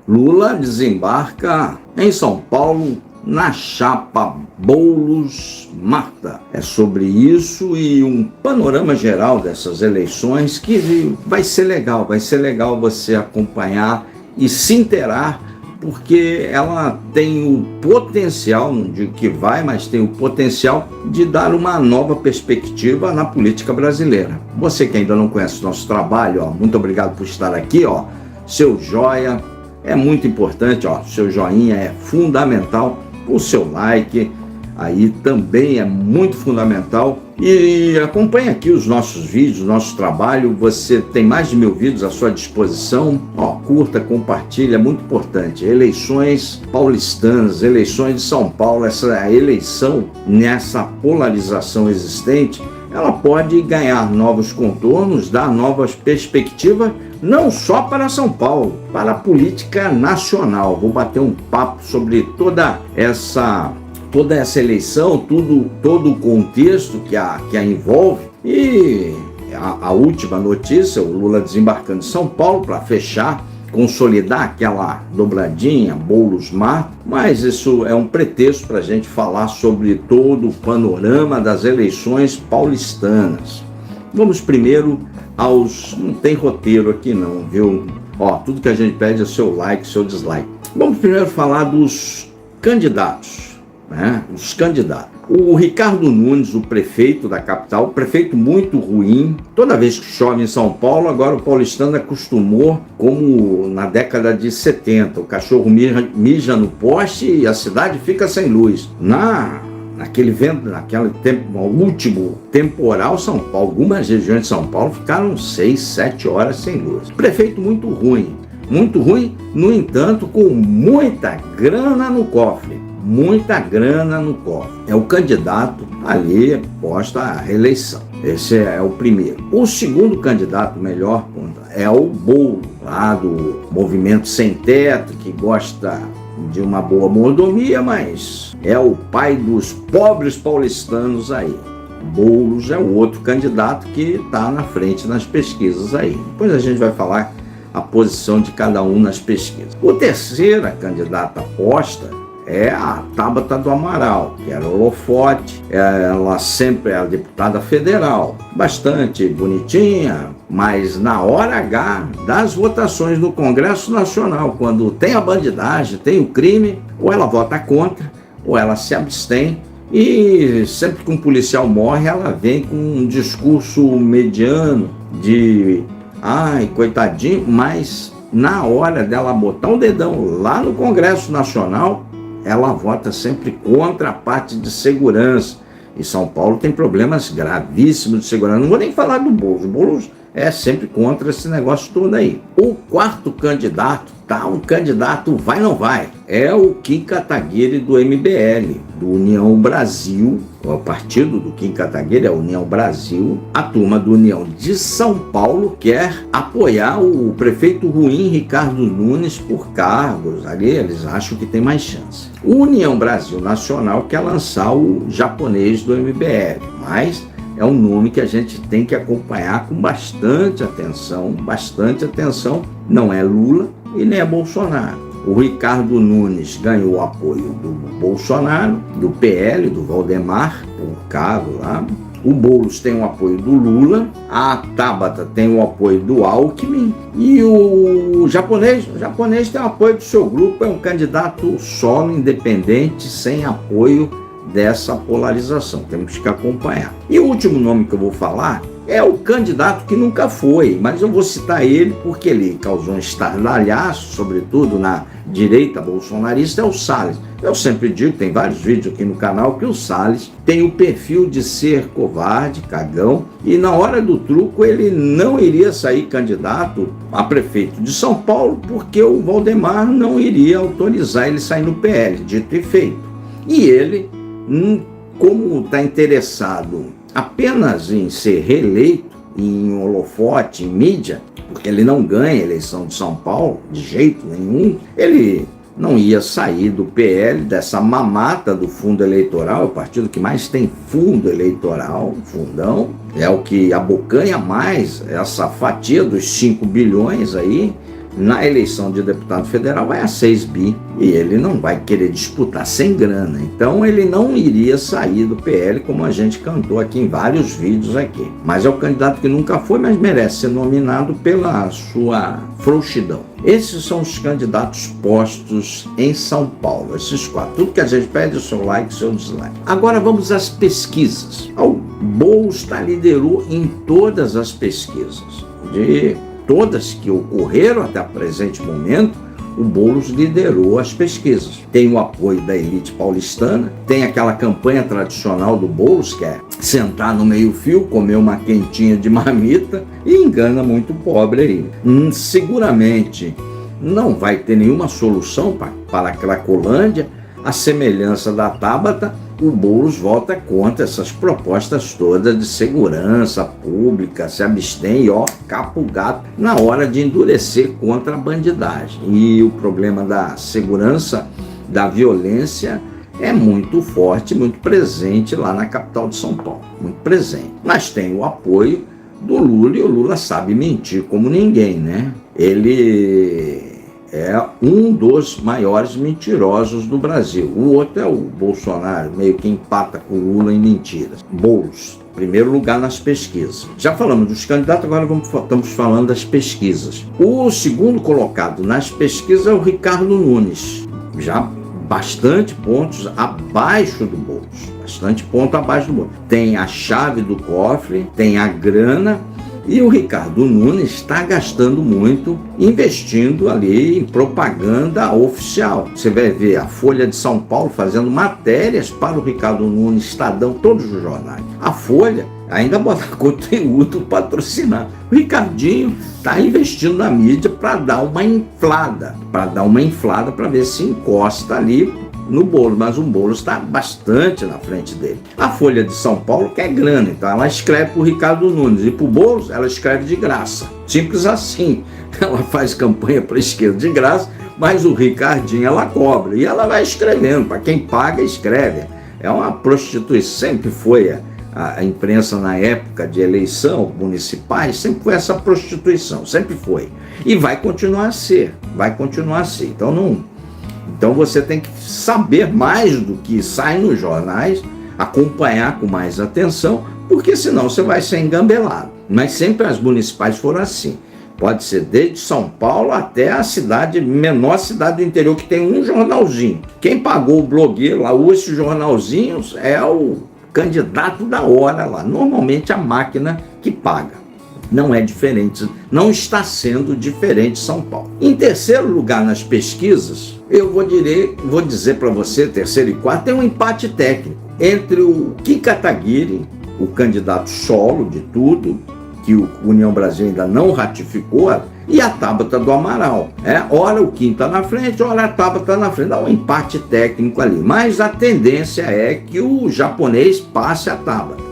Lula desembarca em São Paulo na chapa Boulos-Marta. É sobre isso e um panorama geral dessas eleições que vai ser legal você acompanhar e se inteirar, porque ela tem o potencial, não digo que vai, mas tem o potencial de dar uma nova perspectiva na política brasileira. Você que ainda não conhece o nosso trabalho, muito obrigado por estar aqui, seu joia é muito importante, seu joinha é fundamental, o seu like aí também é muito fundamental. E acompanhe aqui os nossos vídeos, o nosso trabalho. Você tem mais de 1000 vídeos à sua disposição. Curta, compartilha, é muito importante. Eleições paulistanas, eleições de São Paulo, essa eleição nessa polarização existente, ela pode ganhar novos contornos, dar novas perspectivas, não só para São Paulo, para a política nacional. Vou bater um papo sobre toda essa eleição, todo o contexto que a envolve. E a última notícia, o Lula desembarcando em São Paulo para fechar, consolidar aquela dobradinha, Boulos-Marta, mas isso é um pretexto para a gente falar sobre todo o panorama das eleições paulistanas. Vamos primeiro não tem roteiro aqui não, viu? Tudo que a gente pede é seu like, seu dislike. Vamos primeiro falar dos candidatos. Os candidatos. O Ricardo Nunes, o prefeito da capital, prefeito muito ruim. Toda vez que chove em São Paulo, agora o paulistano acostumou, como na década de 70, o cachorro mija no poste e a cidade fica sem luz. Naquele vento, no último temporal, São Paulo, algumas regiões de São Paulo ficaram 6, 7 horas sem luz. Prefeito muito ruim, no entanto, com muita grana no cofre. É o candidato ali posto à reeleição. Esse é o primeiro. O segundo candidato, melhor, é o Boulos, lá do Movimento Sem Teto, que gosta de uma boa mordomia, mas é o pai dos pobres paulistanos aí. Boulos é o outro candidato que está na frente nas pesquisas aí. Depois a gente vai falar a posição de cada um nas pesquisas. O terceira candidata aposta é a Tabata do Amaral, que era holofote. Ela sempre é a deputada federal, bastante bonitinha, mas na hora H das votações no Congresso Nacional, quando tem a bandidagem, tem o crime, ou ela vota contra, ou ela se abstém. E sempre que um policial morre, ela vem com um discurso mediano de ai, coitadinho, mas na hora dela botar um dedão lá no Congresso Nacional, ela vota sempre contra a parte de segurança. E São Paulo tem problemas gravíssimos de segurança. Não vou nem falar do Boulos. O Boulos é sempre contra esse negócio todo aí. O quarto candidato, um candidato vai não vai, é o Kim Kataguiri do MBL, do União Brasil. O partido do Kim Kataguiri é a União Brasil. A turma do União de São Paulo quer apoiar o prefeito ruim Ricardo Nunes por cargos. Ali eles acham que tem mais chance. O União Brasil Nacional quer lançar o japonês do MBL, mas é um nome que a gente tem que acompanhar com bastante atenção. Não é Lula e nem é Bolsonaro. O Ricardo Nunes ganhou o apoio do Bolsonaro, do PL, do Valdemar, por cargo lá. O Boulos tem o apoio do Lula, a Tabata tem o apoio do Alckmin e o japonês tem o apoio do seu grupo, é um candidato solo, independente, sem apoio dessa polarização. Temos que acompanhar. E o último nome que eu vou falar é o candidato que nunca foi, mas eu vou citar ele porque ele causou um estardalhaço, sobretudo na direita bolsonarista, é o Salles. Eu sempre digo, tem vários vídeos aqui no canal, que o Salles tem o perfil de ser covarde, cagão, e na hora do truco ele não iria sair candidato a prefeito de São Paulo porque o Valdemar não iria autorizar ele sair no PL, dito e feito. E ele, como está interessado apenas em ser reeleito, em holofote, em mídia, porque ele não ganha a eleição de São Paulo de jeito nenhum, ele não ia sair do PL, dessa mamata do fundo eleitoral, é o partido que mais tem fundo eleitoral, fundão, é o que abocanha mais essa fatia dos 5 bilhões aí na eleição de deputado federal vai a 6 bi e ele não vai querer disputar sem grana. Então ele não iria sair do PL, como a gente cantou aqui em vários vídeos aqui. Mas é o candidato que nunca foi, mas merece ser nominado pela sua frouxidão. Esses são os candidatos postos em São Paulo, esses 4. Tudo que a gente pede é o seu like, o seu dislike. Agora vamos às pesquisas. O Boulos liderou em todas as pesquisas. De todas que ocorreram até o presente momento, o Boulos liderou as pesquisas. Tem o apoio da elite paulistana, tem aquela campanha tradicional do Boulos, que é sentar no meio-fio, comer uma quentinha de marmita e engana muito pobre aí. Seguramente não vai ter nenhuma solução para a Cracolândia. A semelhança da Tabata, o Boulos vota contra essas propostas todas de segurança pública, se abstém e capa o gato na hora de endurecer contra a bandidagem. E o problema da segurança, da violência, é muito forte, muito presente lá na capital de São Paulo, muito presente. Mas tem o apoio do Lula, e o Lula sabe mentir como ninguém, né? Ele é um dos maiores mentirosos do Brasil. O outro é o Bolsonaro, meio que empata com o Lula em mentiras. Boulos, primeiro lugar nas pesquisas. Já falamos dos candidatos, agora estamos falando das pesquisas. O segundo colocado nas pesquisas é o Ricardo Nunes, já bastante pontos abaixo do Boulos. Bastante ponto abaixo do Boulos. Tem a chave do cofre, tem a grana. E o Ricardo Nunes está gastando muito, investindo ali em propaganda oficial. Você vai ver a Folha de São Paulo fazendo matérias para o Ricardo Nunes, Estadão, todos os jornais. A Folha ainda bota conteúdo patrocinado. O Ricardinho está investindo na mídia para dar uma inflada, para ver se encosta ali no Boulos, mas o Boulos está bastante na frente dele. A Folha de São Paulo quer grana, então ela escreve para o Ricardo Nunes, e para o Boulos ela escreve de graça. Simples assim. Ela faz campanha para a esquerda de graça, mas o Ricardinho ela cobra, e ela vai escrevendo, para quem paga escreve. É uma prostituição, sempre foi a imprensa na época de eleição municipais, sempre foi essa prostituição, sempre foi. E vai continuar a ser. Então você tem que saber mais do que sai nos jornais, acompanhar com mais atenção, porque senão você vai ser engambelado. Mas sempre as municipais foram assim. Pode ser desde São Paulo até a menor cidade do interior, que tem um jornalzinho. Quem pagou o blogueiro lá, esses jornalzinhos, é o candidato da hora lá. Normalmente a máquina que paga. Não é diferente, não está sendo diferente São Paulo. Em terceiro lugar nas pesquisas, eu vou dizer para você, terceiro e quarto, tem um empate técnico entre o Kim Kataguiri, o candidato solo de tudo, que o União Brasil ainda não ratificou, e a Tabata do Amaral. Ora o Kim está na frente, ora a Tabata está na frente. Dá um empate técnico ali. Mas a tendência é que o japonês passe a Tabata.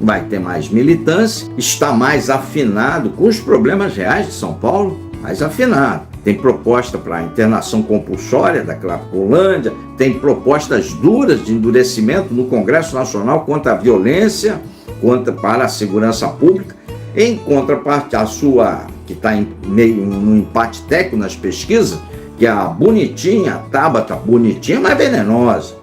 Vai ter mais militância, está mais afinado com os problemas reais de São Paulo, mais afinado. Tem proposta para a internação compulsória da Cracolândia, tem propostas duras de endurecimento no Congresso Nacional contra a violência, para a segurança pública. Em contraparte, a sua, que está meio no empate técnico nas pesquisas, que é a bonitinha, a Tabata, bonitinha, mas venenosa.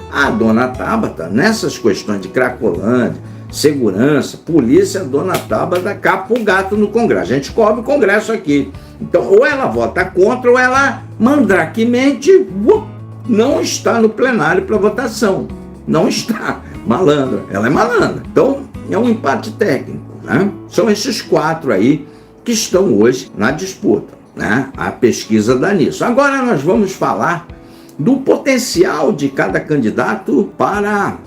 A dona Tabata, nessas questões de Cracolândia, segurança, polícia, a dona Tabata capa o gato no Congresso. A gente cobre o Congresso aqui. Então, ou ela vota contra, ou ela mandrakemente não está no plenário para votação. Não está. Malandra. Ela é malandra. Então, é um empate técnico, né? São esses 4 aí que estão hoje na disputa, né? A pesquisa dá nisso. Agora nós vamos falar do potencial de cada candidato para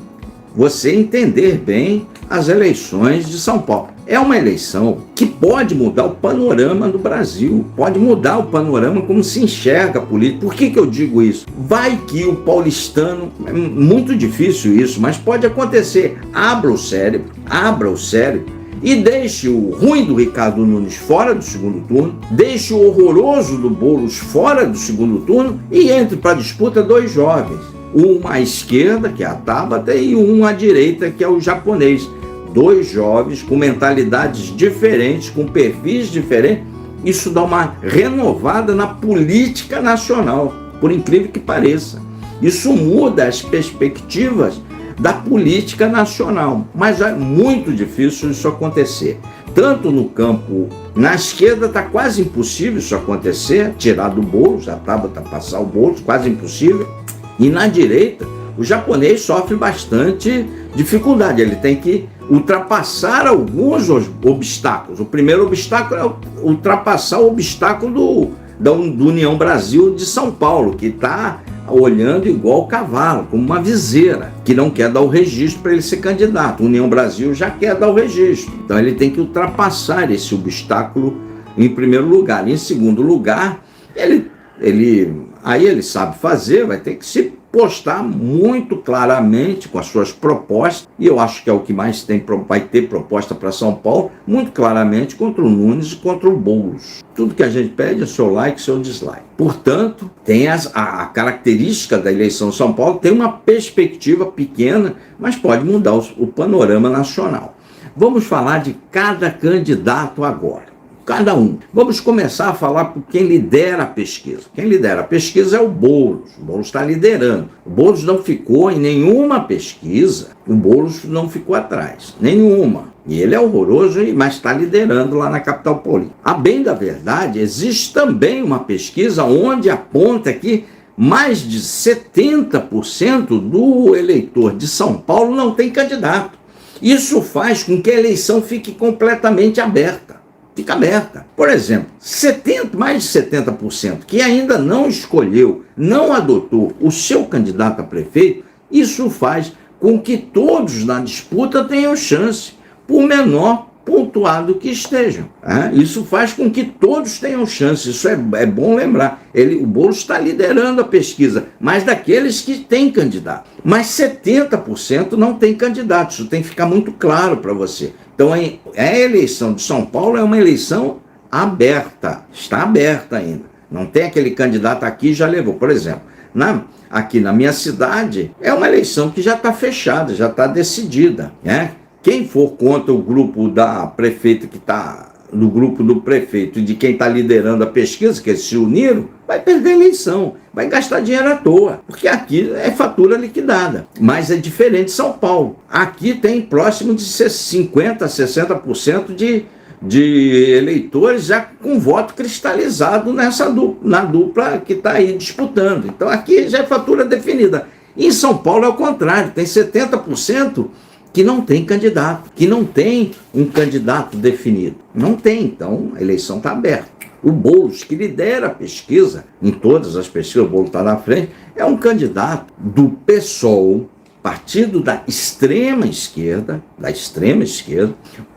você entender bem as eleições de São Paulo. É uma eleição que pode mudar o panorama do Brasil, pode mudar o panorama como se enxerga a política. Por que eu digo isso? Vai que o paulistano, é muito difícil isso, mas pode acontecer. Abra o cérebro e deixe o ruim do Ricardo Nunes fora do segundo turno, deixe o horroroso do Boulos fora do segundo turno e entre para a disputa 2 jovens. Um à esquerda, que é a Tabata, e um à direita, que é o japonês. 2 jovens com mentalidades diferentes, com perfis diferentes, Isso dá uma renovada na política nacional, por incrível que pareça. Isso muda as perspectivas da política nacional, mas é muito difícil isso acontecer. Tanto no campo, na esquerda está quase impossível isso acontecer, tirar do Boulos, a Tabata passar o Boulos, quase impossível. E na direita, o japonês sofre bastante dificuldade, ele tem que ultrapassar alguns obstáculos. O primeiro obstáculo é ultrapassar o obstáculo do União Brasil de São Paulo, que está olhando igual cavalo, como uma viseira, que não quer dar o registro para ele ser candidato. A União Brasil já quer dar o registro. Então ele tem que ultrapassar esse obstáculo em primeiro lugar. Em segundo lugar, ele sabe fazer, vai ter que se postar muito claramente com as suas propostas, e eu acho que é o que mais vai ter proposta para São Paulo, muito claramente contra o Nunes e contra o Boulos. Tudo que a gente pede é seu like, seu dislike. Portanto, tem a característica da eleição de São Paulo, tem uma perspectiva pequena, mas pode mudar o panorama nacional. Vamos falar de cada candidato agora. Cada um. Vamos começar a falar por quem lidera a pesquisa. Quem lidera a pesquisa é o Boulos. O Boulos está liderando. O Boulos não ficou em nenhuma pesquisa, o Boulos não ficou atrás. Nenhuma. E ele é horroroso, mas está liderando lá na capital paulista. A bem da verdade, existe também uma pesquisa onde aponta que mais de 70% do eleitor de São Paulo não tem candidato. Isso faz com que a eleição fique completamente aberta. Fica aberta. Por exemplo, mais de 70% que ainda não escolheu, não adotou o seu candidato a prefeito, isso faz com que todos na disputa tenham chance, por menor pontuado que estejam. Isso faz com que todos tenham chance, isso é bom lembrar. O Boulos está liderando a pesquisa, mas daqueles que têm candidato. Mas 70% não tem candidato, isso tem que ficar muito claro para você. Então, a eleição de São Paulo é uma eleição aberta, está aberta ainda. Não tem aquele candidato aqui já levou. Por exemplo, aqui na minha cidade, é uma eleição que já está fechada, já está decidida. Quem for contra o grupo da prefeita que está no grupo do prefeito e de quem está liderando a pesquisa, que eles se uniram, vai perder a eleição, vai gastar dinheiro à toa, porque aqui é fatura liquidada. Mas é diferente de São Paulo. Aqui tem próximo de 50%, 60% de eleitores já com voto cristalizado na dupla que está aí disputando. Então aqui já é fatura definida. Em São Paulo é o contrário, tem 70% que não tem candidato, que não tem um candidato definido. Não tem, então a eleição está aberta. O Boulos, que lidera a pesquisa, em todas as pesquisas, o Boulos está na frente, é um candidato do PSOL, partido da extrema esquerda,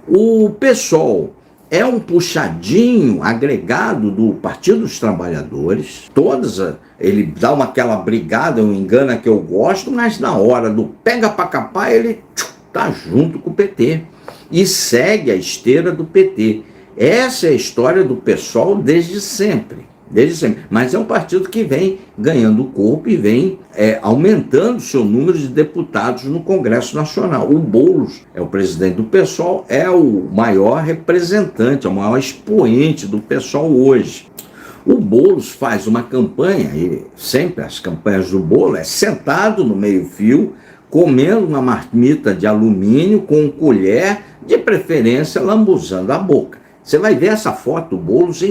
O PSOL é um puxadinho agregado do Partido dos Trabalhadores, ele dá aquela brigada, um engano que eu gosto, mas na hora do pega pra capar, ele está junto com o PT e segue a esteira do PT. Essa é a história do PSOL desde sempre. Mas é um partido que vem ganhando corpo e vem aumentando seu número de deputados no Congresso Nacional. O Boulos é o presidente do PSOL, é o maior representante, é o maior expoente do PSOL hoje. O Boulos faz uma campanha, e sempre as campanhas do Boulos é sentado no meio-fio, comendo uma marmita de alumínio com colher, de preferência lambuzando a boca. Você vai ver essa foto do Boulos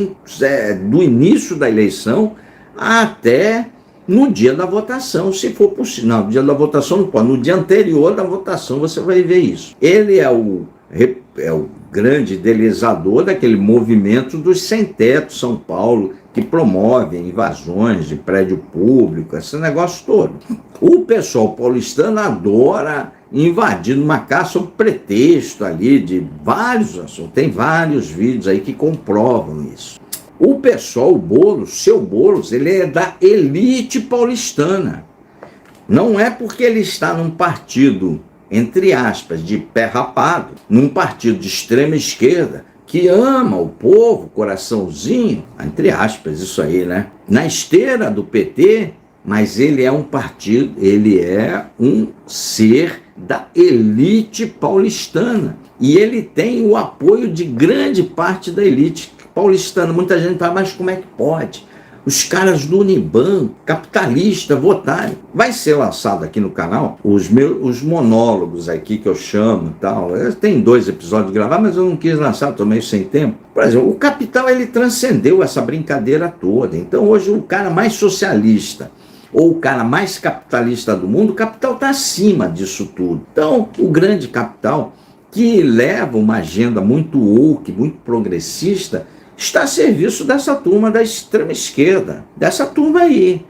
do início da eleição até no dia da votação, se for possível. Não, no dia da votação não pode. No dia anterior da votação você vai ver isso. Ele é o grande idealizador daquele movimento dos sem-teto São Paulo, que promovem invasões de prédio público, esse negócio todo. O pessoal paulistano adora invadir numa casa sob pretexto ali de vários assuntos. Tem vários vídeos aí que comprovam isso. O pessoal, seu Boulos, ele é da elite paulistana. Não é porque ele está num partido, entre aspas, de pé rapado, num partido de extrema esquerda, que ama o povo, coraçãozinho, entre aspas, isso aí, né? Na esteira do PT, mas ele é um partido, ele é um ser da elite paulistana. E ele tem o apoio de grande parte da elite paulistana. Muita gente fala, mas como é que pode? Os caras do Unibanco, capitalista, votarem. Vai ser lançado aqui no canal os monólogos aqui que eu chamo e tal. Tem 2 episódios gravados, mas eu não quis lançar, estou meio sem tempo. Por exemplo, o Capital, ele transcendeu essa brincadeira toda. Então hoje o cara mais socialista ou o cara mais capitalista do mundo, o Capital está acima disso tudo. Então o grande Capital, que leva uma agenda muito woke, muito progressista, está a serviço dessa turma da extrema esquerda, dessa turma aí,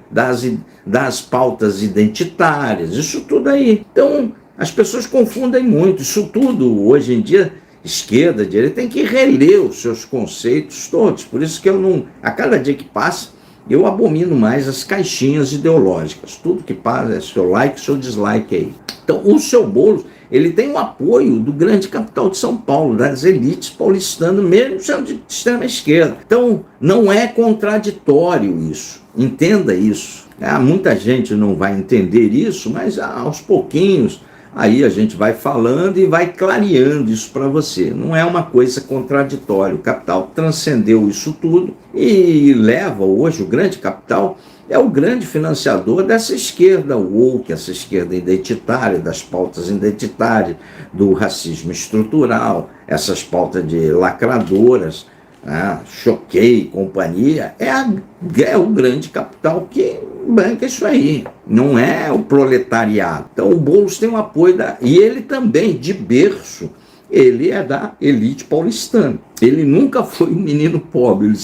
das pautas identitárias, isso tudo aí. Então, as pessoas confundem muito, isso tudo, hoje em dia, esquerda, direita, tem que reler os seus conceitos todos, por isso que eu não, a cada dia que passa, eu abomino mais as caixinhas ideológicas, tudo que passa é seu like, seu dislike aí. Então, o seu Boulos, ele tem o apoio do grande capital de São Paulo, das elites paulistanas, mesmo sendo de extrema esquerda. Então, não é contraditório isso. Entenda isso. Muita gente não vai entender isso, mas aos pouquinhos, aí a gente vai falando e vai clareando isso para você. Não é uma coisa contraditória. O capital transcendeu isso tudo e leva hoje, o grande capital é o grande financiador dessa esquerda woke, essa esquerda identitária, das pautas identitárias, do racismo estrutural, essas pautas de lacradoras, Choquei e companhia, é o grande capital que banca isso aí, não é o proletariado. Então o Boulos tem o apoio e ele também, de berço, ele é da elite paulistana. Ele nunca foi um menino pobre, ele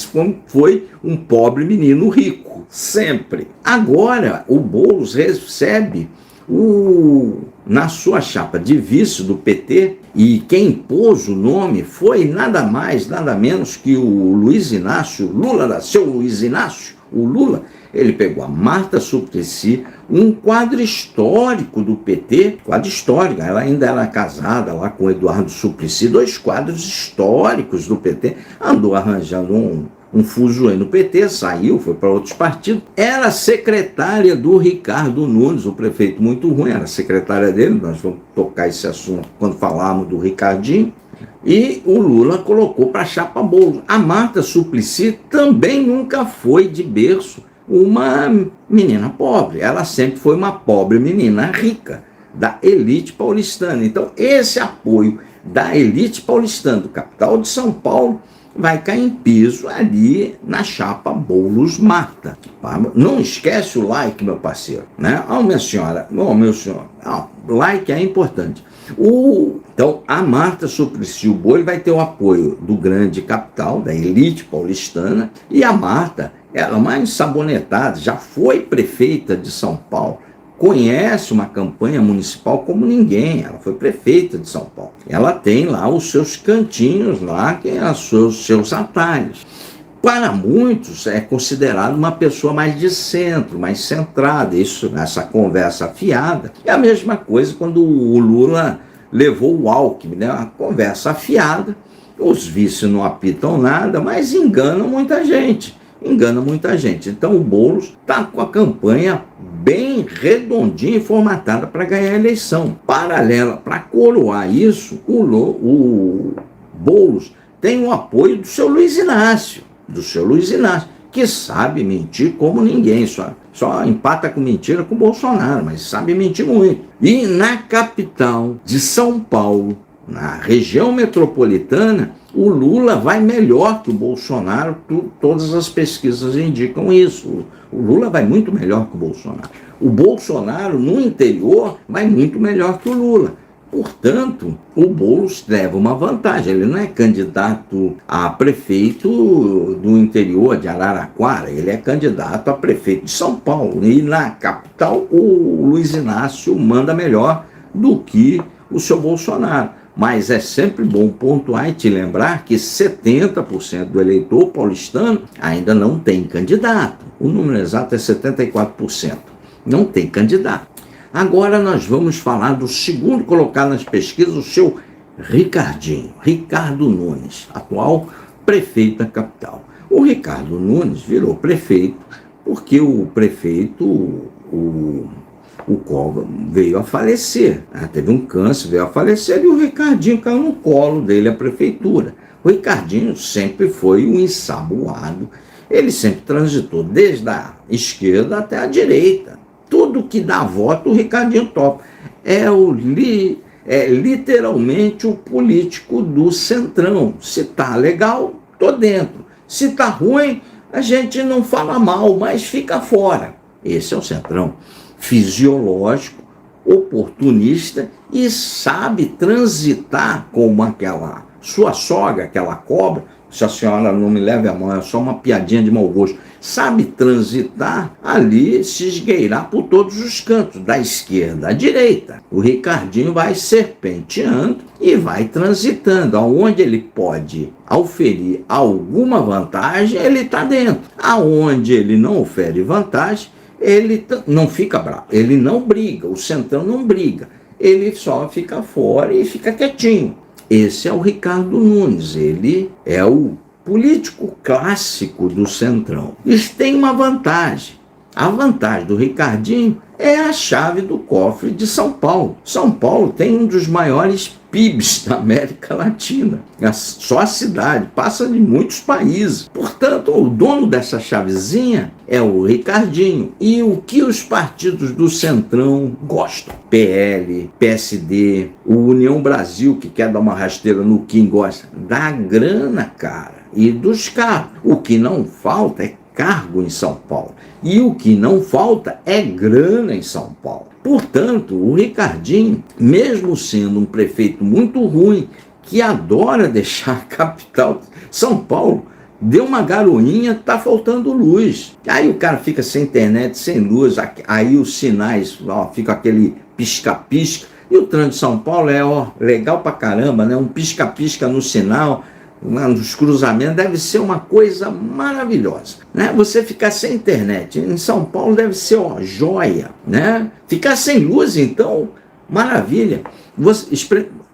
foi um pobre menino rico, sempre. Agora, o Boulos recebe na sua chapa de vice do PT, e quem pôs o nome foi nada mais, nada menos que o Luiz Inácio Lula, seu Luiz Inácio, o Lula. Ele pegou a Marta Suplicy, um quadro histórico do PT, quadro histórico, ela ainda era casada lá com o Eduardo Suplicy, 2 quadros históricos do PT, andou arranjando um fuso aí no PT, saiu, foi para outros partidos, era secretária do Ricardo Nunes, o prefeito muito ruim, era secretária dele, nós vamos tocar esse assunto quando falarmos do Ricardinho, e o Lula colocou para a chapa Boulos. A Marta Suplicy também nunca foi de berço uma menina pobre, ela sempre foi uma pobre menina rica, da elite paulistana. Então esse apoio da elite paulistana, do capital de São Paulo, vai cair em piso ali na chapa Boulos-Marta. Não esquece o like, meu parceiro, né? Minha senhora, meu senhor, like é importante. Então, a Marta Suplicy, o Boulos, vai ter o apoio do grande capital, da elite paulistana, e a Marta, ela é uma ensabonetada, já foi prefeita de São Paulo, conhece uma campanha municipal como ninguém, ela foi prefeita de São Paulo. Ela tem lá os seus cantinhos lá, que é os seus atalhos. Para muitos é considerado uma pessoa mais de centro, mais centrada, isso nessa conversa afiada. É a mesma coisa quando o Lula levou o Alckmin, né? Uma conversa afiada, os vices não apitam nada, mas enganam muita gente. Então o Boulos está com a campanha bem redondinha e formatada para ganhar a eleição. Paralela, para coroar isso, o Boulos tem o apoio do seu Luiz Inácio, que sabe mentir como ninguém, só empata com mentira com o Bolsonaro, mas sabe mentir muito. E na capital de São Paulo, na região metropolitana, o Lula vai melhor que o Bolsonaro, todas as pesquisas indicam isso. O Lula vai muito melhor que o Bolsonaro. O Bolsonaro, no interior, vai muito melhor que o Lula. Portanto, o Boulos leva uma vantagem. Ele não é candidato a prefeito do interior de Araraquara, ele é candidato a prefeito de São Paulo. E na capital, o Luiz Inácio manda melhor do que o seu Bolsonaro. Mas é sempre bom pontuar e te lembrar que 70% do eleitor paulistano ainda não tem candidato. O número exato é 74%. Não tem candidato. Agora nós vamos falar do segundo colocado nas pesquisas, o seu Ricardo Nunes, atual prefeito da capital. O Ricardo Nunes virou prefeito porque o prefeito, o Cova, veio a falecer, teve um câncer, veio a falecer, e o Ricardinho caiu no colo dele, a prefeitura. O Ricardinho sempre foi um ensaboado, ele sempre transitou desde a esquerda até a direita. Tudo que dá voto, o Ricardinho topa. É literalmente o político do centrão. Se tá legal, tô dentro. Se tá ruim, a gente não fala mal, mas fica fora. Esse é o centrão. Fisiológico, oportunista e sabe transitar como aquela sua sogra, aquela cobra. Se a senhora não me leve a mão, é só uma piadinha de mau gosto. Sabe transitar ali, se esgueirar por todos os cantos, da esquerda à direita. O Ricardinho vai serpenteando e vai transitando. Aonde ele pode oferir alguma vantagem, ele está dentro. Aonde ele não ofere vantagem, ele não fica bravo, ele não briga, o centrão não briga. Ele só fica fora e fica quietinho. Esse é o Ricardo Nunes, ele é o político clássico do centrão. Isso tem uma vantagem. A vantagem do Ricardinho é a chave do cofre de São Paulo. São Paulo tem um dos maiores PIBs da América Latina. Só a cidade, passa de muitos países. Portanto, o dono dessa chavezinha é o Ricardinho. E o que os partidos do centrão gostam? PL, PSD, o União Brasil, que quer dar uma rasteira no Kim, gosta da grana, cara, e dos cargos. O que não falta é cargo em São Paulo. E o que não falta é grana em São Paulo. Portanto, o Ricardinho, mesmo sendo um prefeito muito ruim, que adora deixar a capital, São Paulo, deu uma garoinha, tá faltando luz. Aí o cara fica sem internet, sem luz, aí os sinais, fica aquele pisca-pisca. E o trânsito de São Paulo é legal pra caramba, né? Um pisca-pisca no sinal, nos cruzamentos, deve ser uma coisa maravilhosa, né? Você ficar sem internet em São Paulo deve ser joia, né? Ficar sem luz, então, maravilha.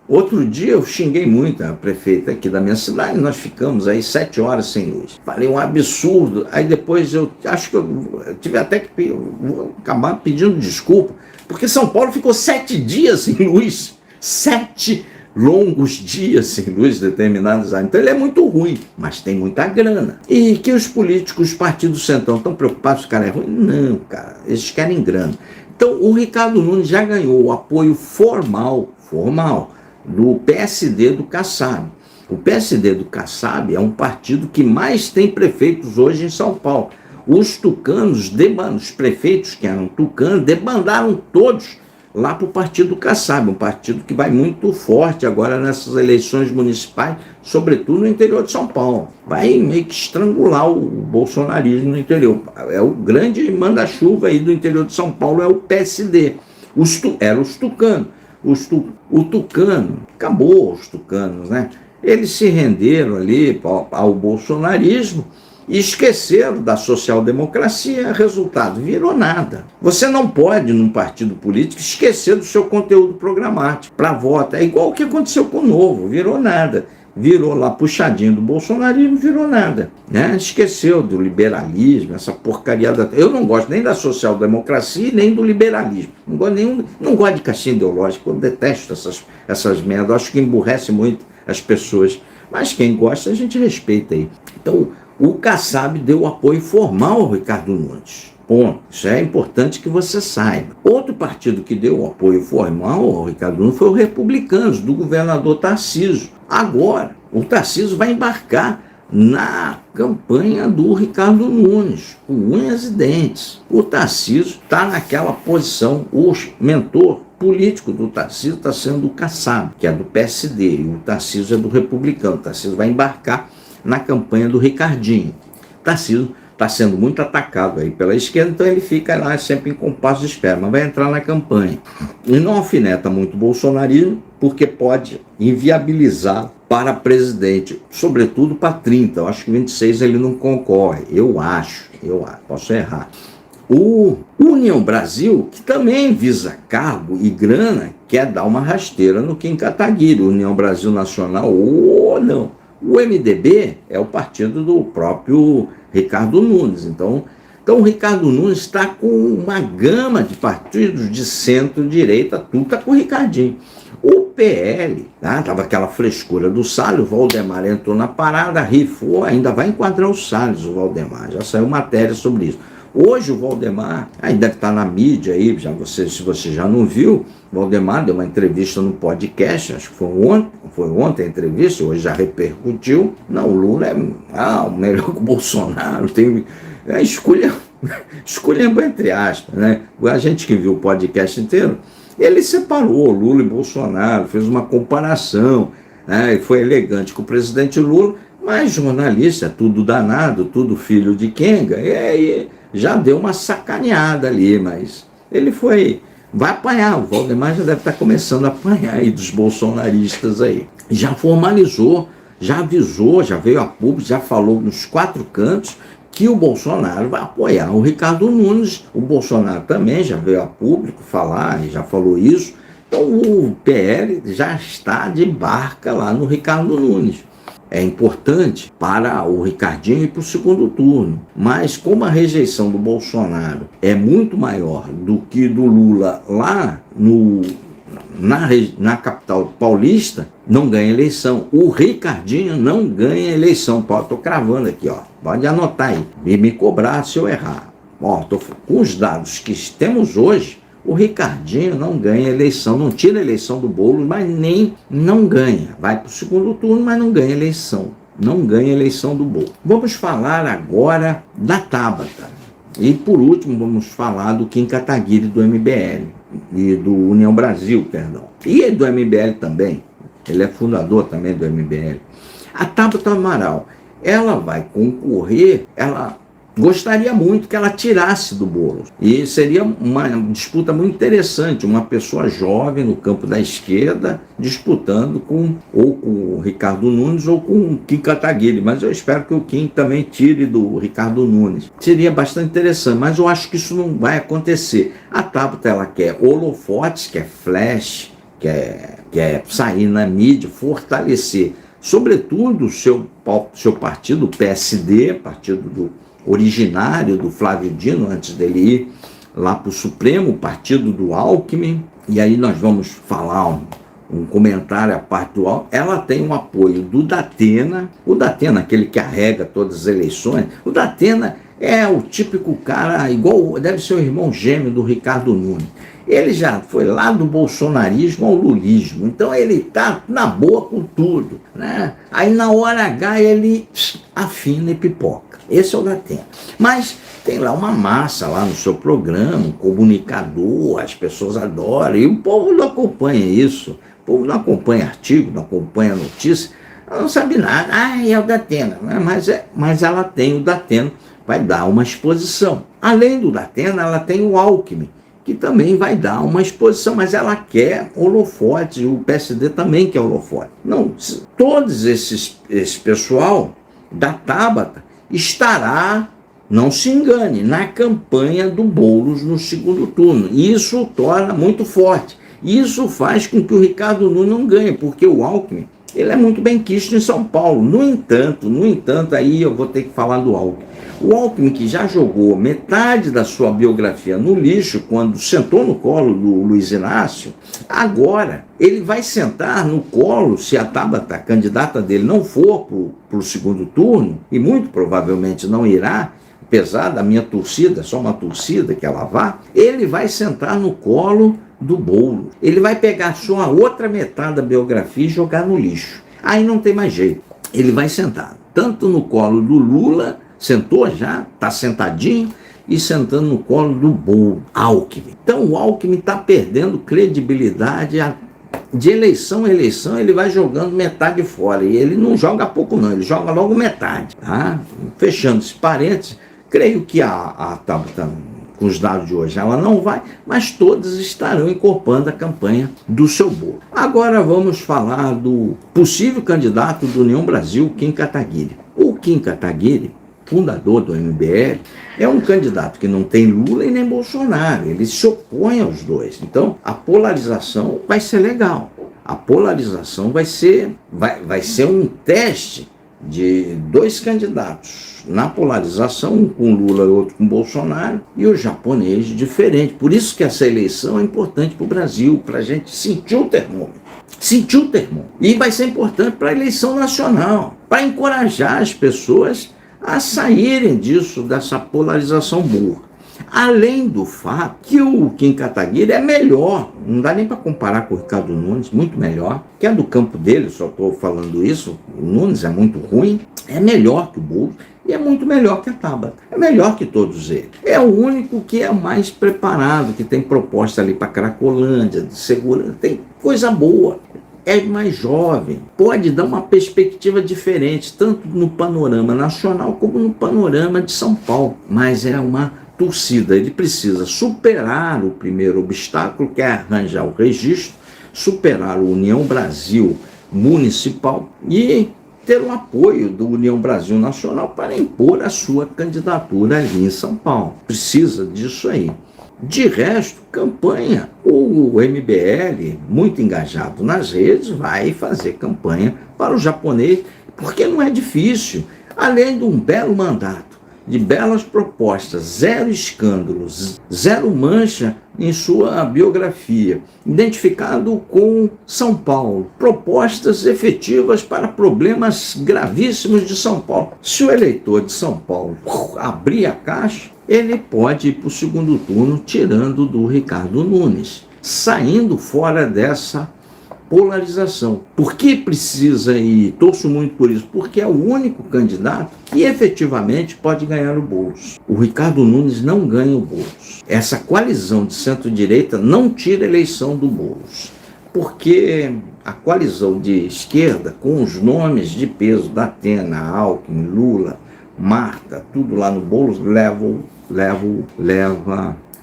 Outro dia eu xinguei muito a prefeita aqui da minha cidade, nós ficamos aí 7 horas sem luz. Falei um absurdo, aí depois eu acho que eu tive até que vou acabar pedindo desculpa, porque São Paulo ficou 7 dias sem luz, 7 longos dias sem luz determinadas áreas. Então ele é muito ruim, mas tem muita grana. E que os políticos, os partidos centrão, estão preocupados se o cara é ruim? Não, cara, eles querem grana. Então o Ricardo Nunes já ganhou o apoio formal do PSD do Kassab. O PSD do Kassab é um partido que mais tem prefeitos hoje em São Paulo. Os tucanos, os prefeitos que eram tucanos, debandaram todos lá para o partido Kassab, um partido que vai muito forte agora nessas eleições municipais, sobretudo no interior de São Paulo. Vai meio que estrangular o bolsonarismo no interior. É o grande manda-chuva aí do interior de São Paulo, é o PSD. Eram os tucanos. O tucano, acabou os tucanos, né? Eles se renderam ali ao bolsonarismo e esqueceram da social-democracia, resultado, virou nada. Você não pode, num partido político, esquecer do seu conteúdo programático para voto. É igual o que aconteceu com o Novo, virou nada. Virou lá puxadinho do bolsonarismo, virou nada, né? Esqueceu do liberalismo, essa porcaria eu não gosto nem da social-democracia nem do liberalismo. Não gosto de caixinha ideológica, eu detesto essas merdas, acho que emburrece muito as pessoas. Mas quem gosta, a gente respeita aí. Então, o Kassab deu apoio formal ao Ricardo Nunes. Ponto. Isso é importante que você saiba. Outro partido que deu apoio formal ao Ricardo Nunes foi o Republicanos, do governador Tarcísio. Agora, o Tarcísio vai embarcar na campanha do Ricardo Nunes, com unhas e dentes. O Tarcísio está naquela posição, o mentor político do Tarcísio está sendo o Kassab, que é do PSD, e o Tarcísio é do Republicano. O Tarcísio vai embarcar na campanha do Ricardinho. Tarcísio está sendo muito atacado aí pela esquerda, então ele fica lá sempre em compasso de espera, mas vai entrar na campanha. E não alfineta muito o bolsonarismo, porque pode inviabilizar para presidente, sobretudo para 30, eu acho que 26 ele não concorre, eu acho, posso errar. O União Brasil, que também visa cargo e grana, quer dar uma rasteira no Kim Kataguiri. União Brasil Nacional, ou não. O MDB é o partido do próprio Ricardo Nunes. Então o Ricardo Nunes está com uma gama de partidos de centro-direita, tudo está com o Ricardinho. O PL, tá? Tava aquela frescura do Salles, o Valdemar entrou na parada, rifou, ainda vai enquadrar o Salles, o Valdemar, já saiu matéria sobre isso. Hoje o Valdemar, aí deve estar na mídia aí, se você já não viu, o Valdemar deu uma entrevista no podcast, acho que foi ontem a entrevista, hoje já repercutiu. Não, o Lula é o melhor que o Bolsonaro, escolhendo entre aspas, né? A gente que viu o podcast inteiro, ele separou Lula e Bolsonaro, fez uma comparação, né? E foi elegante com o presidente Lula, mas jornalista, tudo danado, tudo filho de Kenga, e aí já deu uma sacaneada ali, mas ele vai apanhar, o Valdemar já deve estar começando a apanhar aí dos bolsonaristas aí. Já formalizou, já avisou, já veio a público, já falou nos 4 cantos que o Bolsonaro vai apoiar o Ricardo Nunes. O Bolsonaro também já veio a público falar, e já falou isso. Então o PL já está de barca lá no Ricardo Nunes. É importante para o Ricardinho ir para o segundo turno. Mas como a rejeição do Bolsonaro é muito maior do que do Lula lá na capital paulista, não ganha eleição. O Ricardinho não ganha eleição. Estou cravando aqui, ó. Pode anotar aí e me cobrar se eu errar. Com os dados que temos hoje, o Ricardinho não ganha eleição, não tira a eleição do Boulos, mas não ganha. Vai para o segundo turno, mas não ganha eleição. Não ganha eleição do Boulos. Vamos falar agora da Tabata. E por último, vamos falar do Kim Kataguiri do MBL e do União Brasil, perdão. E do MBL também. Ele é fundador também do MBL. A Tabata Amaral, ela vai concorrer, ela gostaria muito que ela tirasse do Boulos. E seria uma disputa muito interessante, uma pessoa jovem no campo da esquerda disputando ou com o Ricardo Nunes ou com o Kim Kataguiri. Mas eu espero que o Kim também tire do Ricardo Nunes. Seria bastante interessante, mas eu acho que isso não vai acontecer. A Tabata, ela quer holofotes, quer flash, quer sair na mídia, fortalecer, sobretudo o seu partido, o PSD, partido originário do Flávio Dino, antes dele ir lá para o Supremo, o partido do Alckmin. E aí nós vamos falar um comentário à parte do Alckmin. Ela tem o apoio do Datena. O Datena, aquele que carrega todas as eleições, o Datena é o típico cara, igual, deve ser o irmão gêmeo do Ricardo Nunes. Ele já foi lá do bolsonarismo ao lulismo, então ele está na boa com tudo, né? Aí na hora H ele afina e pipoca. Esse é o Datena. Mas tem lá uma massa lá no seu programa, um comunicador, as pessoas adoram, e o povo não acompanha isso. O povo não acompanha artigo, não acompanha notícia, não sabe nada. É o Datena. Mas ela tem o Datena, vai dar uma exposição. Além do Datena, ela tem o Alckmin, que também vai dar uma exposição, mas ela quer holofote, o PSD também quer holofote. Não, todos esse pessoal da Tabata estará, não se engane, na campanha do Boulos no segundo turno. Isso o torna muito forte. Isso faz com que o Ricardo Nunes não ganhe, porque o Alckmin, ele é muito bem quisto em São Paulo. No entanto, aí eu vou ter que falar do Alckmin. O Alckmin, que já jogou metade da sua biografia no lixo quando sentou no colo do Luiz Inácio, agora ele vai sentar no colo, se a Tabata, a candidata dele, não for para o segundo turno, e muito provavelmente não irá, apesar da minha torcida, só uma torcida que ela vá, ele vai sentar no colo do Boulos. Ele vai pegar só a outra metade da biografia e jogar no lixo. Aí não tem mais jeito. Ele vai sentar tanto no colo do Lula, sentou já, está sentadinho, e sentando no colo do Boulos, Alckmin. Então o Alckmin está perdendo credibilidade. De eleição a eleição ele vai jogando metade fora. E ele não joga pouco não, ele joga logo metade. Tá? Fechando esse parênteses, creio que a Tabata, com os dados de hoje, ela não vai, mas todas estarão incorporando a campanha do seu Boulos. Agora vamos falar do possível candidato do União Brasil, Kim Kataguiri. O Kim Kataguiri, fundador do MBL, é um candidato que não tem Lula e nem Bolsonaro, ele se opõe aos dois. Então a polarização vai ser legal. A polarização vai ser um teste de dois candidatos na polarização, um com Lula e outro com Bolsonaro, e o japonês diferente. Por isso que essa eleição é importante para o Brasil, para a gente sentir o termômetro. sentir o termômetro. E vai ser importante para a eleição nacional, para encorajar as pessoas a saírem disso, dessa polarização burra. Além do fato que o Kim Kataguiri é melhor, não dá nem para comparar com o Ricardo Nunes, muito melhor, que é do campo dele, só estou falando isso, o Nunes é muito ruim, é melhor que o Boulos e é muito melhor que a Tabata, é melhor que todos eles. É o único que é mais preparado, que tem proposta ali para Cracolândia, de segurança, tem coisa boa. É mais jovem, pode dar uma perspectiva diferente, tanto no panorama nacional como no panorama de São Paulo, mas é uma torcida, ele precisa superar o primeiro obstáculo, que é arranjar o registro, superar o União Brasil Municipal e ter o apoio do União Brasil Nacional para impor a sua candidatura ali em São Paulo. Precisa disso aí. De resto, campanha. O MBL, muito engajado nas redes, vai fazer campanha para o japonês, porque não é difícil. Além de um belo mandato, de belas propostas, zero escândalos, zero mancha em sua biografia, identificado com São Paulo, propostas efetivas para problemas gravíssimos de São Paulo. Se o eleitor de São Paulo abrir a caixa, ele pode ir para o segundo turno tirando do Ricardo Nunes, saindo fora dessa polarização. Por que precisa ir? Torço muito por isso, porque é o único candidato que efetivamente pode ganhar o Boulos. O Ricardo Nunes não ganha o Boulos. Essa coalizão de centro-direita não tira a eleição do Boulos, porque a coalizão de esquerda, com os nomes de peso da Atena, Alckmin, Lula, Marta, tudo lá no Boulos, leva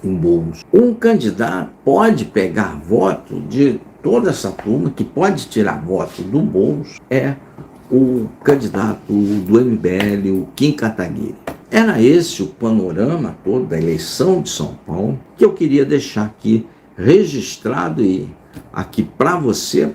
um Boulos. Um candidato pode pegar voto de toda essa turma, que pode tirar voto do Boulos, é o candidato do MBL, o Kim Kataguiri. Era esse o panorama todo da eleição de São Paulo que eu queria deixar aqui registrado e aqui para você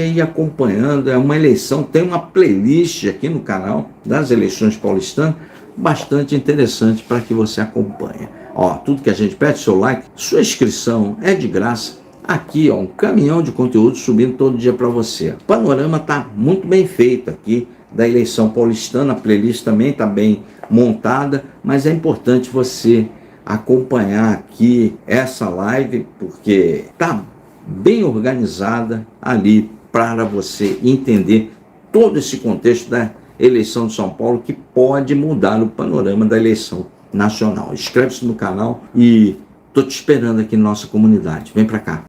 ir acompanhando. É uma eleição, tem uma playlist aqui no canal das eleições paulistanas, bastante interessante para que você acompanhe. Ó, tudo que a gente pede, seu like, sua inscrição é de graça. Aqui, ó, um caminhão de conteúdo subindo todo dia para você. O panorama está muito bem feito aqui da eleição paulistana, a playlist também está bem montada, mas é importante você acompanhar aqui essa live, porque está bem organizada ali para você entender todo esse contexto da eleição de São Paulo, que pode mudar o panorama da eleição nacional. Inscreve-se no canal e estou te esperando aqui na nossa comunidade. Vem para cá.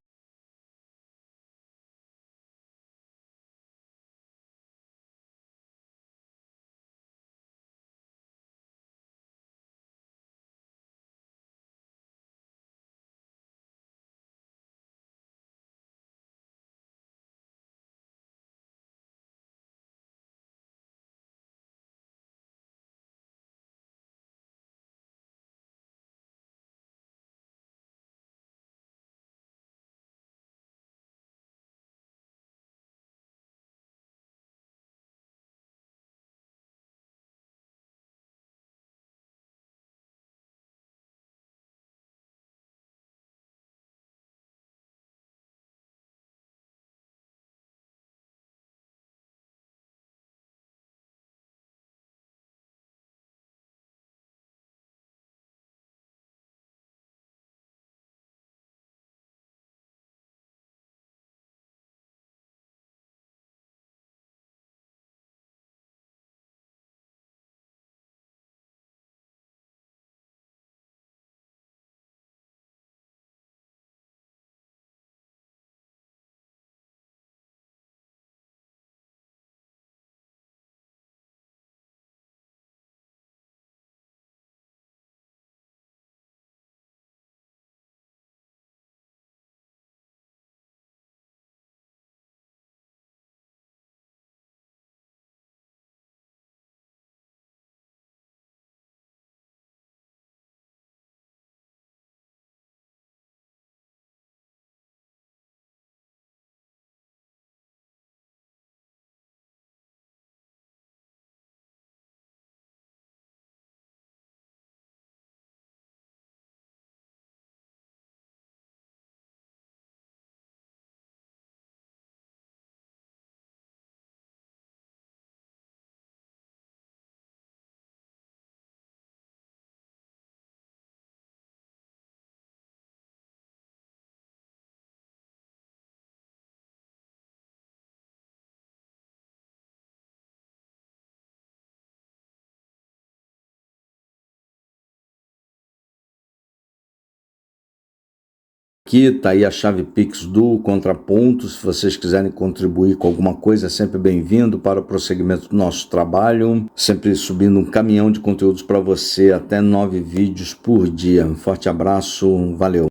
Aqui tá aí a chave Pix do Contraponto. Se vocês quiserem contribuir com alguma coisa, é sempre bem-vindo para o prosseguimento do nosso trabalho. Sempre subindo um caminhão de conteúdos para você, até 9 vídeos por dia. Um forte abraço, valeu!